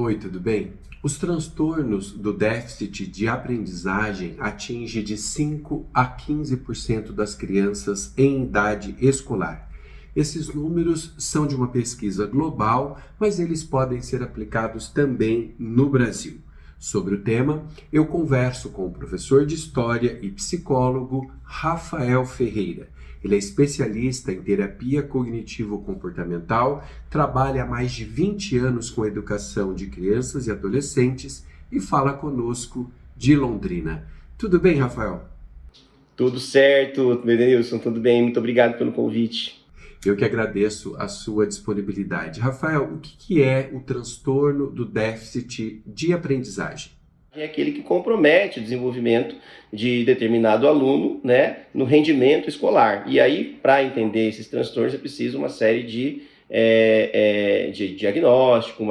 Oi, tudo bem? Os transtornos do déficit de aprendizagem atingem de 5 a 15% das crianças em idade escolar. Esses números são de uma pesquisa global, mas eles podem ser aplicados também no Brasil. Sobre o tema, eu converso com o professor de História e psicólogo Rafael Ferreira. Ele é especialista em terapia cognitivo-comportamental, trabalha há mais de 20 anos com a educação de crianças e adolescentes e fala conosco de Londrina. Tudo bem, Rafael? Tudo certo, Edenilson, tudo bem, muito obrigado pelo convite. Eu que agradeço a sua disponibilidade. Rafael, o que é o transtorno do déficit de aprendizagem? É aquele que compromete o desenvolvimento de determinado aluno, né, no rendimento escolar. E aí, para entender esses transtornos, é preciso uma série de diagnóstico,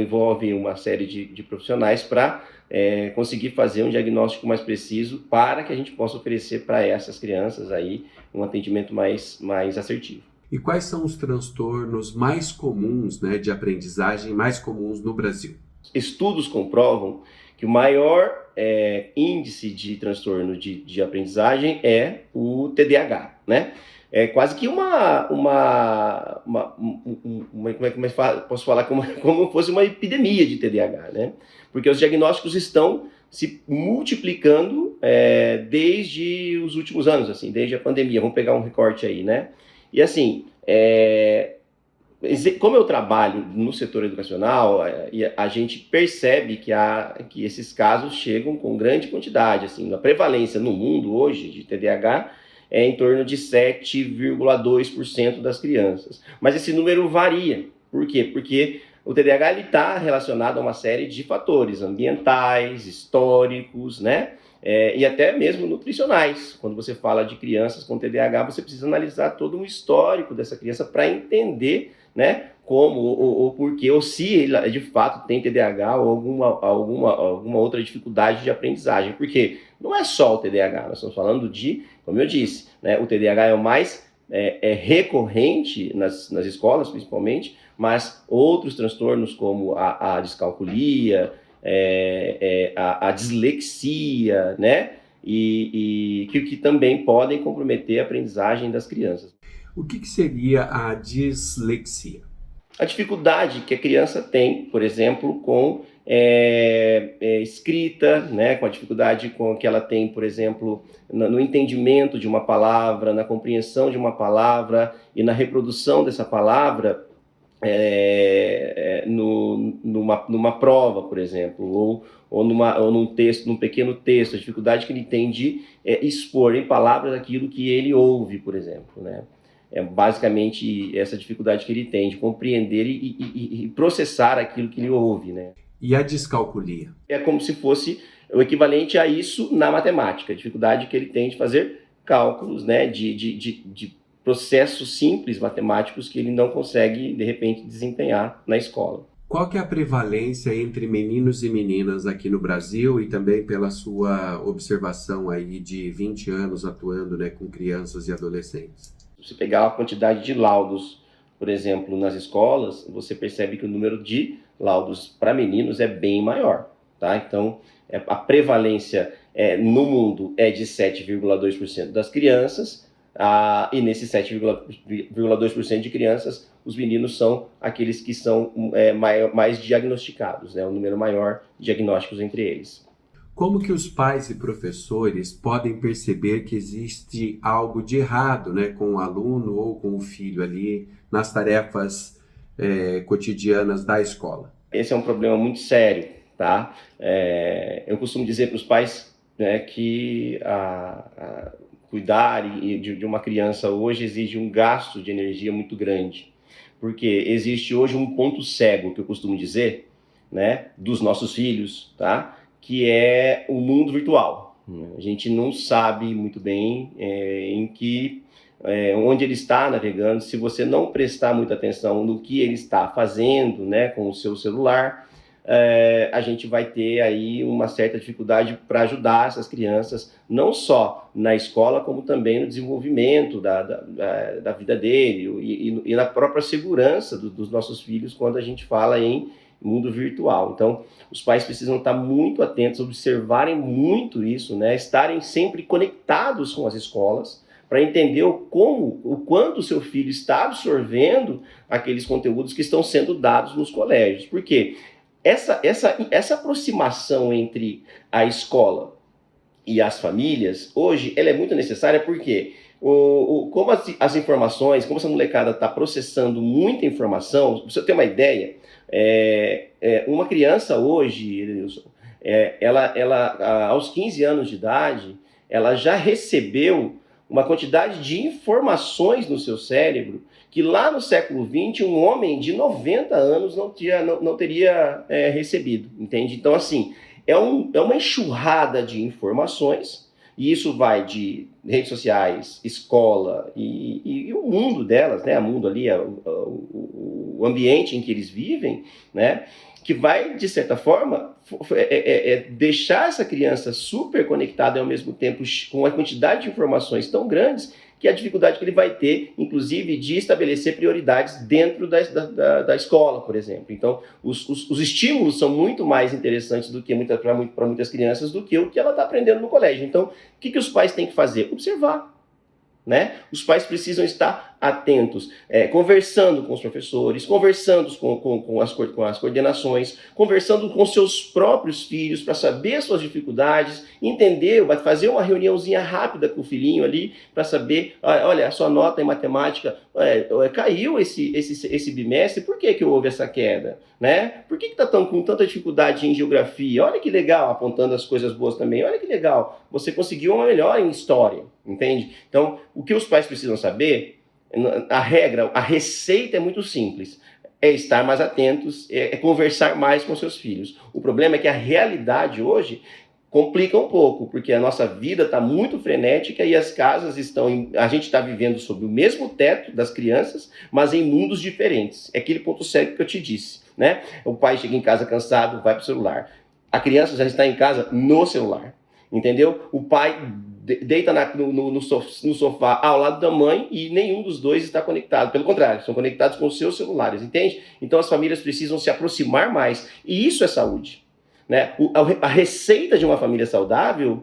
envolve uma série de profissionais para conseguir fazer um diagnóstico mais preciso para que a gente possa oferecer para essas crianças aí um atendimento mais assertivo. E quais são os transtornos mais comuns, né, de aprendizagem, mais comuns no Brasil? Estudos comprovam que o maior índice de transtorno de aprendizagem é o TDAH, né? É quase que posso falar como fosse uma epidemia de TDAH, né? Porque os diagnósticos estão se multiplicando desde os últimos anos, assim, desde a pandemia. Vamos pegar um recorte aí, né? E assim, como eu trabalho no setor educacional, a gente percebe que esses casos chegam com grande quantidade. Assim, a prevalência no mundo hoje de TDAH é em torno de 7,2% das crianças. Mas esse número varia. Por quê? Porque o TDAH está relacionado a uma série de fatores ambientais, históricos, né? E até mesmo nutricionais. Quando você fala de crianças com TDAH, você precisa analisar todo um histórico dessa criança para entender, né, como ou porquê, ou se ele de fato tem TDAH ou alguma outra dificuldade de aprendizagem. Porque não é só o TDAH, nós estamos falando de, como eu disse, né, o TDAH é o mais recorrente nas escolas, principalmente, mas outros transtornos como a descalculia, a dislexia, né? E que também podem comprometer a aprendizagem das crianças. O que seria a dislexia? A dificuldade que a criança tem, por exemplo, com escrita, né? Com a dificuldade com que ela tem, por exemplo, no entendimento de uma palavra, na compreensão de uma palavra e na reprodução dessa palavra numa prova, por exemplo, ou num texto, num pequeno texto, a dificuldade que ele tem de expor em palavras aquilo que ele ouve, por exemplo, né? É basicamente essa dificuldade que ele tem de compreender e processar aquilo que ele ouve, né? E a descalculia? É como se fosse o equivalente a isso na matemática, a dificuldade que ele tem de fazer cálculos, né, de processos simples matemáticos que ele não consegue, de repente, desempenhar na escola. Qual que é a prevalência entre meninos e meninas aqui no Brasil e também pela sua observação aí de 20 anos atuando, né, com crianças e adolescentes? Se você pegar a quantidade de laudos, por exemplo, nas escolas, você percebe que o número de laudos para meninos é bem maior, tá? Então, a prevalência no mundo é de 7,2% das crianças, e nesses 7,2% de crianças, os meninos são aqueles que são mais diagnosticados, né? Um número maior de diagnósticos entre eles. Como que os pais e professores podem perceber que existe algo de errado, né, com o aluno ou com o filho ali nas tarefas cotidianas da escola? Esse é um problema muito sério, tá? Eu costumo dizer para os pais, né, que cuidar de uma criança hoje exige um gasto de energia muito grande, porque existe hoje um ponto cego, que eu costumo dizer, né, dos nossos filhos, tá? Que é o mundo virtual. A gente não sabe muito bem onde ele está navegando. Se você não prestar muita atenção no que ele está fazendo, né, com o seu celular, a gente vai ter aí uma certa dificuldade para ajudar essas crianças, não só na escola, como também no desenvolvimento da vida dele e na própria segurança dos nossos filhos, quando a gente fala em mundo virtual. Então, os pais precisam estar muito atentos, observarem muito isso, né? Estarem sempre conectados com as escolas, para entender o quanto o seu filho está absorvendo aqueles conteúdos que estão sendo dados nos colégios. Por quê? Essa aproximação entre a escola e as famílias, hoje, ela é muito necessária porque como as informações, como essa molecada está processando muita informação, para você ter uma ideia, uma criança hoje, Edenilson, ela aos 15 anos de idade, ela já recebeu uma quantidade de informações no seu cérebro que lá no século XX um homem de 90 anos não teria recebido, entende? Então, assim, é uma enxurrada de informações, e isso vai de redes sociais, escola e o mundo delas, né? O mundo ali, o ambiente em que eles vivem, né? Que vai, de certa forma, deixar essa criança super conectada e, ao mesmo tempo, com uma quantidade de informações tão grandes, que a dificuldade que ele vai ter, inclusive, de estabelecer prioridades dentro da escola, por exemplo. Então, os estímulos são muito mais interessantes do que para muitas crianças do que o que ela está aprendendo no colégio. Então, o que os pais têm que fazer? Observar. Né? Os pais precisam estar atentos, conversando com os professores, conversando com as coordenações, conversando com seus próprios filhos para saber as suas dificuldades, entender, vai fazer uma reuniãozinha rápida com o filhinho ali para saber, olha, a sua nota em matemática caiu esse bimestre, por que houve essa queda? Né? Por que está com tanta dificuldade em geografia? Olha que legal, apontando as coisas boas também, olha que legal, você conseguiu uma melhora em história, entende? Então, o que os pais precisam saber, a receita é muito simples, é estar mais atentos, é conversar mais com seus filhos. O problema é que a realidade hoje complica um pouco, porque a nossa vida está muito frenética e as casas a gente está vivendo sob o mesmo teto das crianças, mas em mundos diferentes. É aquele ponto cego que eu te disse, né? O pai chega em casa cansado, vai para o celular. A criança já está em casa no celular, entendeu? O pai deita no sofá ao lado da mãe e nenhum dos dois está conectado. Pelo contrário, são conectados com os seus celulares, entende? Então as famílias precisam se aproximar mais. E isso é saúde. Né? A receita de uma família saudável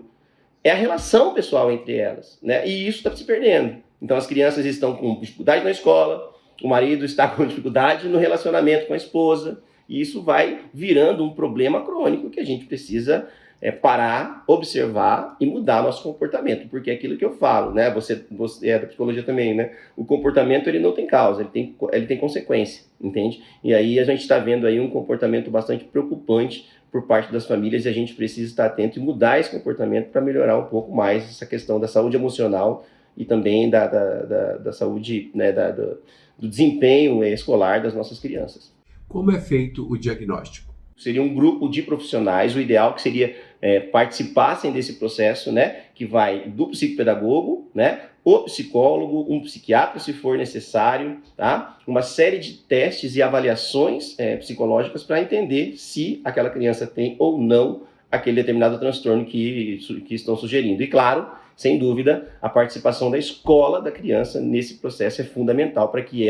é a relação pessoal entre elas. Né? E isso está se perdendo. Então as crianças estão com dificuldade na escola, o marido está com dificuldade no relacionamento com a esposa, e isso vai virando um problema crônico que a gente precisa parar, observar e mudar nosso comportamento, porque é aquilo que eu falo, né? Você é da psicologia também, né? O comportamento ele não tem causa, ele tem consequência, entende? E aí a gente está vendo aí um comportamento bastante preocupante por parte das famílias e a gente precisa estar atento e mudar esse comportamento para melhorar um pouco mais essa questão da saúde emocional e também da saúde, né? Do desempenho escolar das nossas crianças. Como é feito o diagnóstico? Seria um grupo de profissionais, o ideal que seria participassem desse processo, né, que vai do psicopedagogo, né, o psicólogo, um psiquiatra, se for necessário, tá? Uma série de testes e avaliações psicológicas para entender se aquela criança tem ou não aquele determinado transtorno que estão sugerindo. E claro, sem dúvida, a participação da escola da criança nesse processo é fundamental para que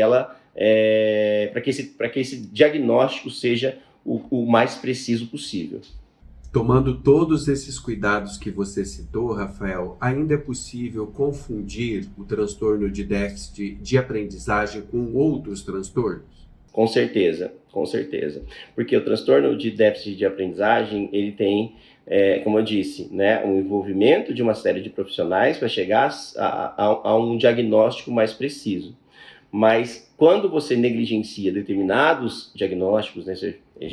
para que esse diagnóstico seja o mais preciso possível. Tomando todos esses cuidados que você citou, Rafael, ainda é possível confundir o transtorno de déficit de aprendizagem com outros transtornos? Com certeza. Porque o transtorno de déficit de aprendizagem, ele tem, como eu disse, né, um envolvimento de uma série de profissionais para chegar a um diagnóstico mais preciso. Mas quando você negligencia determinados diagnósticos, né, a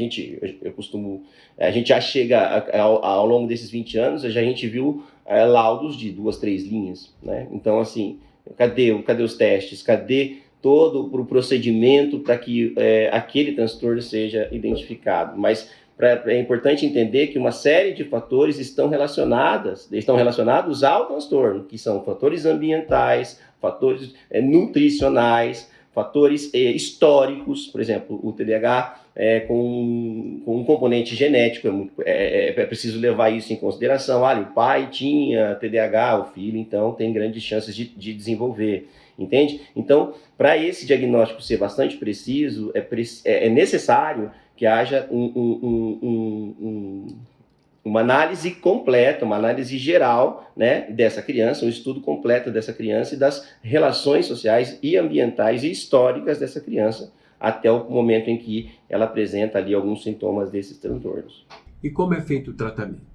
gente já chega ao longo desses 20 anos, a gente viu laudos de 2, 3 linhas, né? Então, assim, cadê os testes? Cadê todo o procedimento para que aquele transtorno seja identificado? Mas é importante entender que uma série de fatores estão relacionados ao transtorno, que são fatores ambientais, fatores nutricionais, fatores históricos, por exemplo, o TDAH com um componente genético, é preciso levar isso em consideração. Olha, o pai tinha TDAH, o filho, então, tem grandes chances de desenvolver, entende? Então, para esse diagnóstico ser bastante preciso, é necessário que haja uma análise completa, uma análise geral, né, dessa criança, um estudo completo dessa criança e das relações sociais e ambientais e históricas dessa criança até o momento em que ela apresenta ali alguns sintomas desses transtornos. E como é feito o tratamento?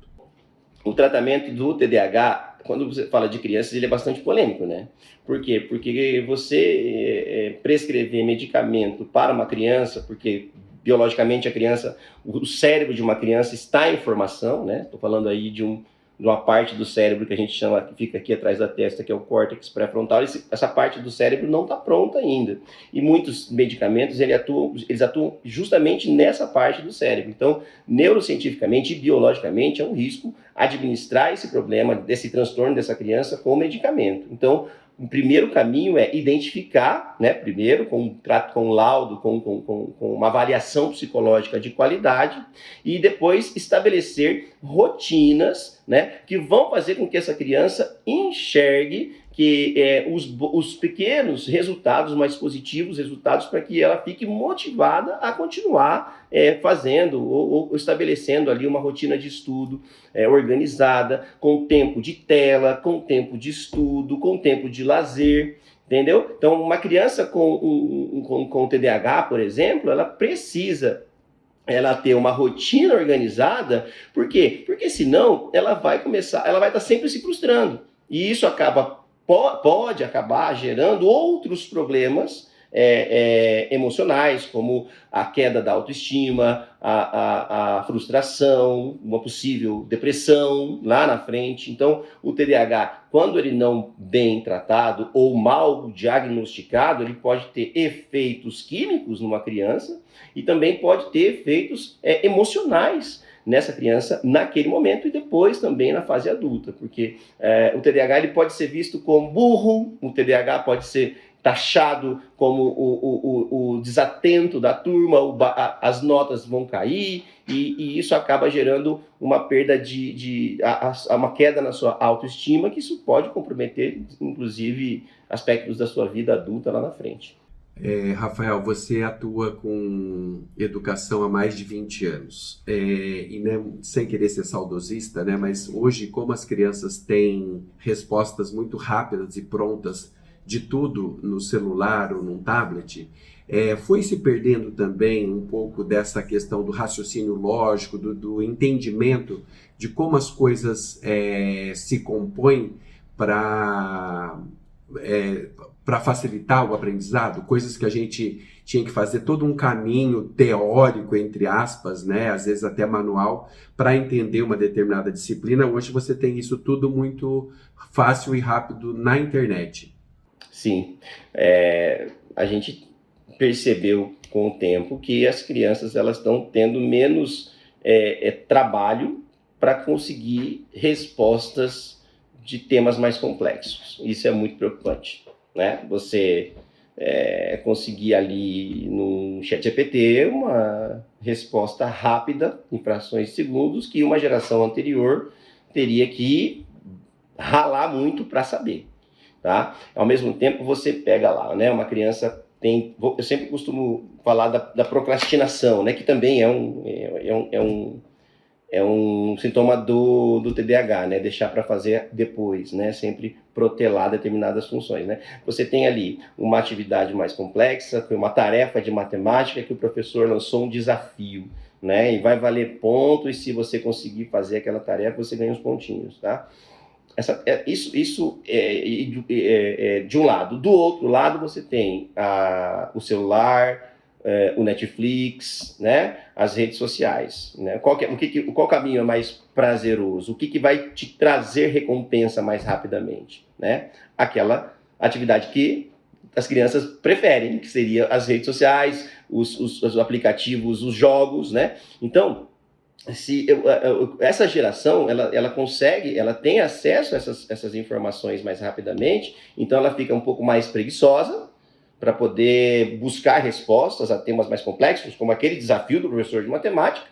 O tratamento do TDAH, quando você fala de crianças, ele é bastante polêmico, né? Por quê? Porque você prescrever medicamento para uma criança, porque biologicamente a criança, o cérebro de uma criança está em formação, né? Estou falando aí de uma parte do cérebro que a gente chama, que fica aqui atrás da testa, que é o córtex pré-frontal. Essa parte do cérebro não está pronta ainda. E muitos medicamentos, eles atuam justamente nessa parte do cérebro. Então, neurocientificamente e biologicamente, é um risco administrar esse problema, desse transtorno dessa criança com medicamento. Então, o primeiro caminho é identificar, né, primeiro com um laudo, com uma avaliação psicológica de qualidade, e depois estabelecer rotinas, né, que vão fazer com que essa criança enxergue que os pequenos resultados mais positivos, resultados para que ela fique motivada a continuar fazendo ou estabelecendo ali uma rotina de estudo organizada, com tempo de tela, com tempo de estudo, com tempo de lazer, entendeu? Então, uma criança com TDAH, por exemplo, ela precisa ter uma rotina organizada. Por quê? Porque senão ela vai estar sempre se frustrando. E isso pode acabar gerando outros problemas emocionais, como a queda da autoestima, a frustração, uma possível depressão lá na frente. Então, o TDAH, quando ele não bem tratado ou mal diagnosticado, ele pode ter efeitos químicos numa criança e também pode ter efeitos emocionais nessa criança naquele momento e depois também na fase adulta, porque o TDAH ele pode ser visto como burro, o TDAH pode ser taxado como o desatento da turma, as notas vão cair e isso acaba gerando uma perda uma queda na sua autoestima, que isso pode comprometer, inclusive, aspectos da sua vida adulta lá na frente. Rafael, você atua com educação há mais de 20 anos, e né, sem querer ser saudosista, né, mas hoje, como as crianças têm respostas muito rápidas e prontas de tudo no celular ou num tablet, foi se perdendo também um pouco dessa questão do raciocínio lógico, do entendimento de como as coisas se compõem para facilitar o aprendizado, coisas que a gente tinha que fazer todo um caminho teórico, entre aspas, né, às vezes até manual, para entender uma determinada disciplina. Hoje você tem isso tudo muito fácil e rápido na internet. Sim, a gente percebeu com o tempo que as crianças elas estão tendo menos trabalho para conseguir respostas de temas mais complexos. Isso é muito preocupante, né? Você conseguir ali no ChatGPT uma resposta rápida, em frações de segundos, que uma geração anterior teria que ralar muito para saber. Tá? Ao mesmo tempo, você pega lá, né? Uma criança eu sempre costumo falar da procrastinação, né? Que também é um sintoma do TDAH, né? Deixar para fazer depois, né? Sempre protelar determinadas funções, né? Você tem ali uma atividade mais complexa, uma tarefa de matemática que o professor lançou um desafio, né? E vai valer ponto, e se você conseguir fazer aquela tarefa, você ganha uns pontinhos, tá? Isso é de um lado. Do outro lado, você tem o celular, o Netflix, né? As redes sociais. Né? Qual caminho é mais prazeroso? O que vai te trazer recompensa mais rapidamente? Né? Aquela atividade que as crianças preferem, que seria as redes sociais, os aplicativos, os jogos. Né? Então, essa geração, ela tem acesso a essas informações mais rapidamente, então ela fica um pouco mais preguiçosa para poder buscar respostas a temas mais complexos, como aquele desafio do professor de matemática,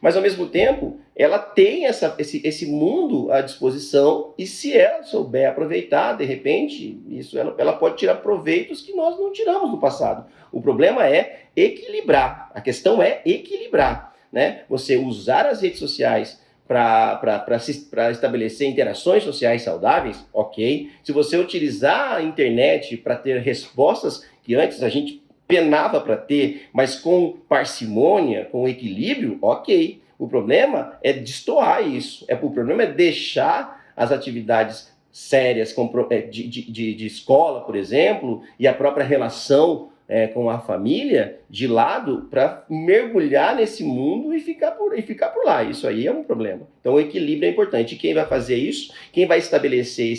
Mas, ao mesmo tempo, ela tem esse mundo à disposição e se ela souber aproveitar, de repente, ela pode tirar proveitos que nós não tiramos no passado. O problema é equilibrar. A questão é equilibrar, né? Você usar as redes sociais para estabelecer interações sociais saudáveis, ok. Se você utilizar a internet para ter respostas que antes a gente penava para ter, mas com parcimônia, com equilíbrio, ok. O problema é destoar isso. O problema é deixar as atividades sérias de escola, por exemplo, e a própria relação com a família de lado para mergulhar nesse mundo e ficar por lá. Isso aí é um problema. Então o equilíbrio é importante. E quem vai fazer isso, quem vai estabelecer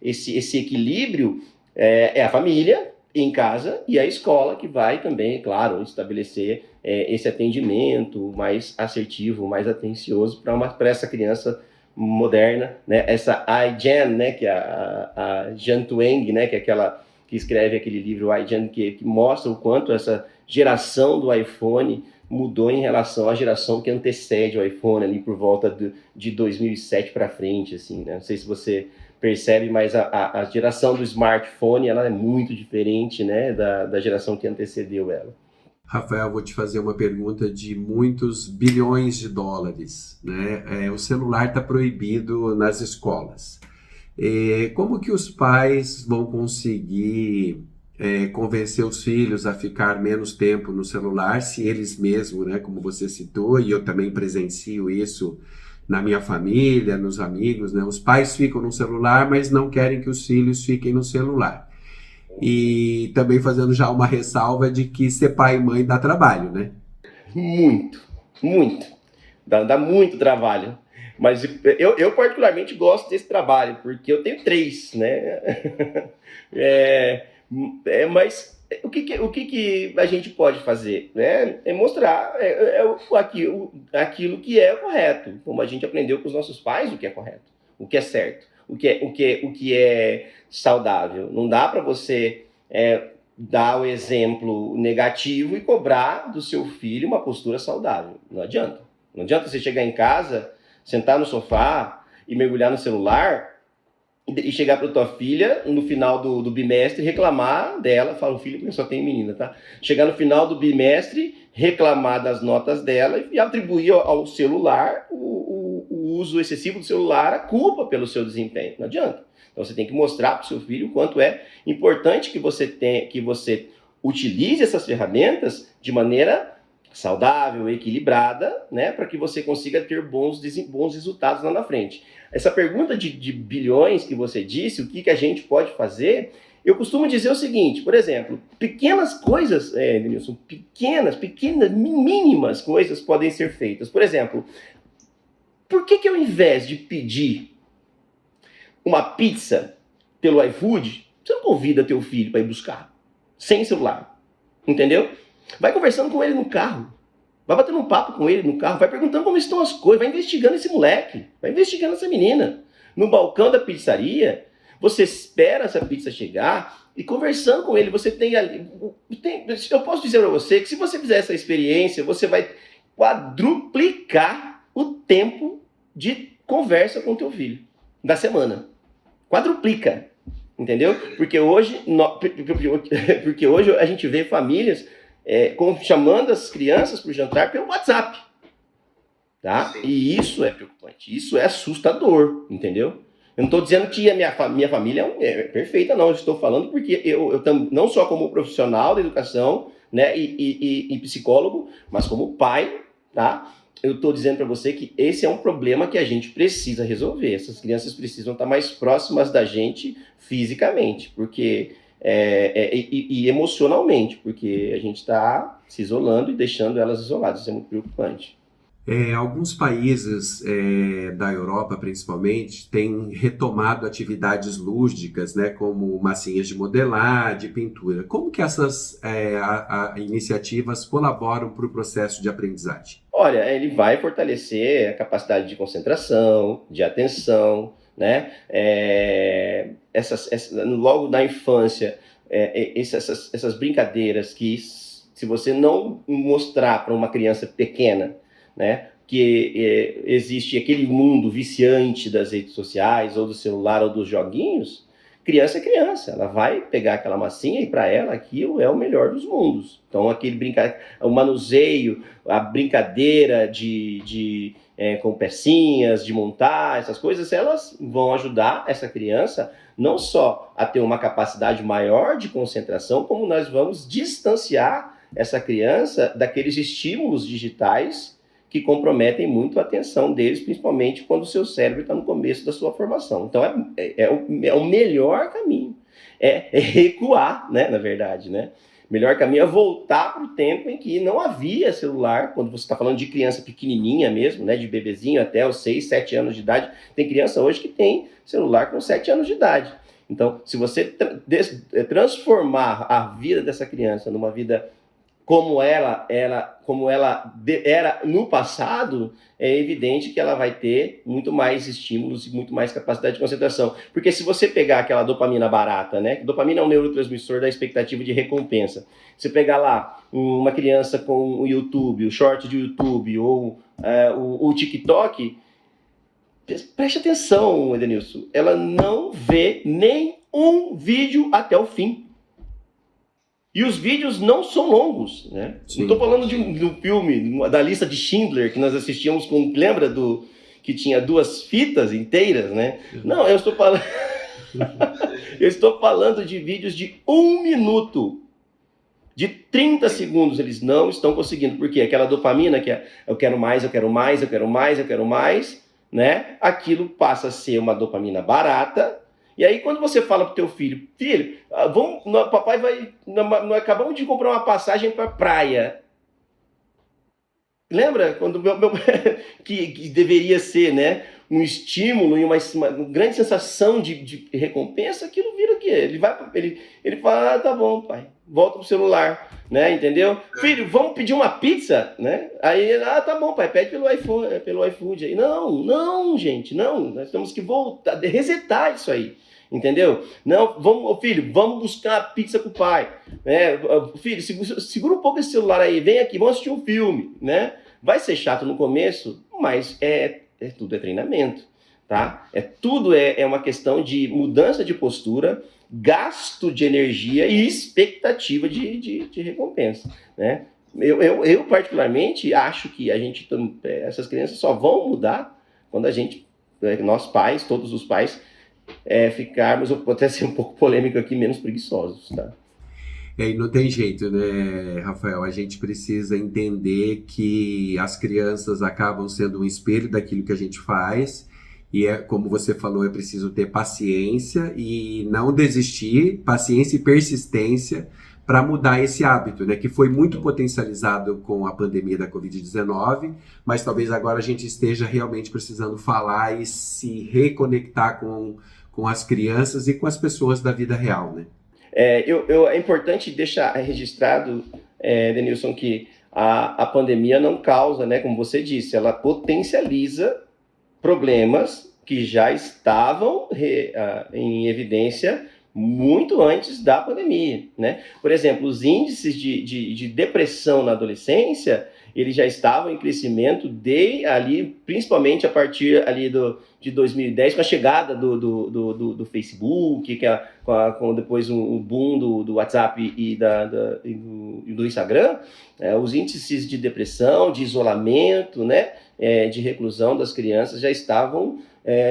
esse equilíbrio é a família em casa e a escola, que vai também, claro, estabelecer esse atendimento mais assertivo, mais atencioso para essa criança moderna, né? Essa iGen, né? Que é a Jan Tweng, né? Que é aquela que escreve aquele livro iGen, que mostra o quanto essa geração do iPhone mudou em relação à geração que antecede o iPhone, ali por volta de 2007 para frente, assim, né? Não sei se você percebe, mas a geração do smartphone, ela é muito diferente, né, da geração que antecedeu ela. Rafael, vou te fazer uma pergunta de muitos bilhões de dólares, né? O celular está proibido nas escolas. Como que os pais vão conseguir convencer os filhos a ficar menos tempo no celular, se eles mesmos, né, como você citou, e eu também presencio isso na minha família, nos amigos, né? Os pais ficam no celular, mas não querem que os filhos fiquem no celular. E também fazendo já uma ressalva de que ser pai e mãe dá trabalho, né? Muito, muito. Dá muito trabalho. Mas eu particularmente gosto desse trabalho, porque eu tenho 3, né? Mas o que a gente pode fazer, né? É mostrar aquilo que é correto, como a gente aprendeu com os nossos pais o que é correto, o que é certo, o que é saudável. Não dá para você dar o exemplo negativo e cobrar do seu filho uma postura saudável. Não adianta. Não adianta você chegar em casa, sentar no sofá e mergulhar no celular e chegar para tua filha no final do bimestre reclamar dela, falo filho porque só tem menina, tá? Chegar no final do bimestre, reclamar das notas dela e atribuir ao celular o uso excessivo do celular, a culpa pelo seu desempenho. Não adianta. Então você tem que mostrar para o seu filho o quanto é importante que você utilize essas ferramentas de maneira saudável, equilibrada, né, para que você consiga ter bons resultados lá na frente. Essa pergunta de bilhões que você disse, o que a gente pode fazer, eu costumo dizer o seguinte, por exemplo, pequenas coisas, Denilson, pequenas, mínimas coisas podem ser feitas. Por exemplo, por que ao invés de pedir uma pizza pelo iFood, você não convida teu filho para ir buscar, sem celular, entendeu? Vai conversando com ele no carro, vai batendo um papo com ele no carro, vai perguntando como estão as coisas, vai investigando esse moleque, vai investigando essa menina. No balcão da pizzaria, você espera essa pizza chegar e conversando com ele, você tem ali... eu posso dizer para você que se você fizer essa experiência, você vai quadruplicar o tempo de conversa com o teu filho da semana. Quadruplica, entendeu? Porque hoje a gente vê famílias chamando as crianças para o jantar pelo WhatsApp, tá? E isso é preocupante, isso é assustador, entendeu? Eu não estou dizendo que a minha família é perfeita, não. Eu estou falando porque eu não só como profissional da educação, né, e psicólogo, mas como pai, tá? Eu estou dizendo para você que esse é um problema que a gente precisa resolver. Essas crianças precisam estar mais próximas da gente fisicamente, porque e emocionalmente, porque a gente está se isolando e deixando elas isoladas. Isso é muito preocupante. Alguns países da Europa, principalmente, têm retomado atividades lúdicas, né, como massinhas de modelar, de pintura. Como que essas iniciativas colaboram para o processo de aprendizagem? Olha, ele vai fortalecer a capacidade de concentração, de atenção, né? Logo na infância, essas brincadeiras que, se você não mostrar para uma criança pequena, né? Que existe aquele mundo viciante das redes sociais, ou do celular, ou dos joguinhos. Criança é criança, ela vai pegar aquela massinha e para ela aquilo é o melhor dos mundos. Então o manuseio, a brincadeira com pecinhas, de montar, essas coisas, elas vão ajudar essa criança não só a ter uma capacidade maior de concentração, como nós vamos distanciar essa criança daqueles estímulos digitais que comprometem muito a atenção deles, principalmente quando o seu cérebro está no começo da sua formação. Então, é o melhor caminho. É recuar, né, na verdade, né? O melhor caminho é voltar para o tempo em que não havia celular, quando você está falando de criança pequenininha mesmo, né, de bebezinho até os 6, 7 anos de idade. Tem criança hoje que tem celular com 7 anos de idade. Então, se você transformar a vida dessa criança numa vida como ela era no passado, é evidente que ela vai ter muito mais estímulos e muito mais capacidade de concentração. Porque se você pegar aquela dopamina barata, né? Dopamina é um neurotransmissor da expectativa de recompensa. Você pegar lá uma criança com o YouTube, o short de YouTube ou o TikTok, preste atenção, Edenilson, ela não vê nem um vídeo até o fim. E os vídeos não são longos, né? Sim. Não estou falando de um filme, da lista de Schindler, que nós assistíamos lembra que tinha 2 fitas inteiras, né? Não, eu estou falando... eu estou falando de vídeos de 1 minuto. De 30 segundos eles não estão conseguindo. Porque aquela dopamina que é eu quero mais, eu quero mais, eu quero mais, eu quero mais, né? Aquilo passa a ser uma dopamina barata. E aí, quando você fala pro teu filho, papai nós acabamos de comprar uma passagem para praia. Lembra quando que deveria ser, né, um estímulo e uma grande sensação de recompensa, aquilo vira o quê? Ele fala, tá bom, pai, volta pro celular, né, entendeu? Filho, vamos pedir uma pizza, né? Aí, tá bom, pai, pede pelo iFood. Aí, não, gente, não, nós temos que voltar, resetar isso aí. Entendeu? Não, filho, vamos buscar a pizza com o pai. Filho, segura um pouco esse celular aí, vem aqui, vamos assistir um filme, né? Vai ser chato no começo, mas tudo é treinamento, tá? Tudo é uma questão de mudança de postura, gasto de energia e expectativa de recompensa, né? Eu particularmente acho que essas crianças só vão mudar quando nós pais, todos os pais, ficarmos, ou pode até ser um pouco polêmico aqui, menos preguiçosos, tá? E não tem jeito, né, Rafael? A gente precisa entender que as crianças acabam sendo um espelho daquilo que a gente faz e, como você falou, é preciso ter paciência e não desistir, paciência e persistência para mudar esse hábito, né, que foi muito potencializado com a pandemia da Covid-19, mas talvez agora a gente esteja realmente precisando falar e se reconectar com as crianças e com as pessoas da vida real, né? É importante deixar registrado, Denilson, que a pandemia não causa, né, como você disse, ela potencializa problemas que já estavam em evidência muito antes da pandemia, né? Por exemplo, os índices de depressão na adolescência, eles já estavam em crescimento principalmente a partir ali de 2010, com a chegada do Facebook, com depois o boom do WhatsApp e do Instagram. Os índices de depressão, de isolamento, né, de reclusão das crianças já estavam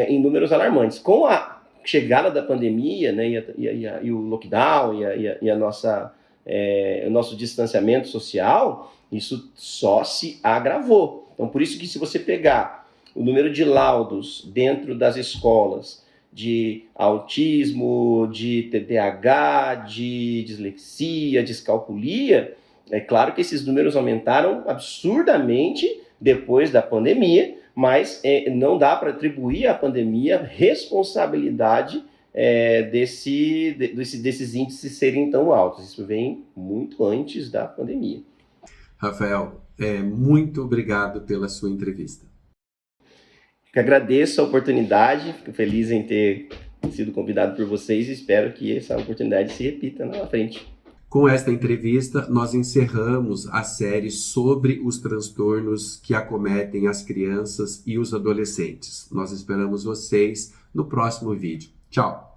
em números alarmantes. Com a chegada da pandemia, né, e o lockdown e o nosso distanciamento social, isso só se agravou. Então, por isso que se você pegar o número de laudos dentro das escolas de autismo, de TDAH, de dislexia, descalculia, é claro que esses números aumentaram absurdamente depois da pandemia, mas não dá para atribuir à pandemia responsabilidade desses índices serem tão altos. Isso vem muito antes da pandemia. Rafael, muito obrigado pela sua entrevista. Eu agradeço a oportunidade, fico feliz em ter sido convidado por vocês e espero que essa oportunidade se repita lá na frente. Com esta entrevista, nós encerramos a série sobre os transtornos que acometem as crianças e os adolescentes. Nós esperamos vocês no próximo vídeo. Tchau!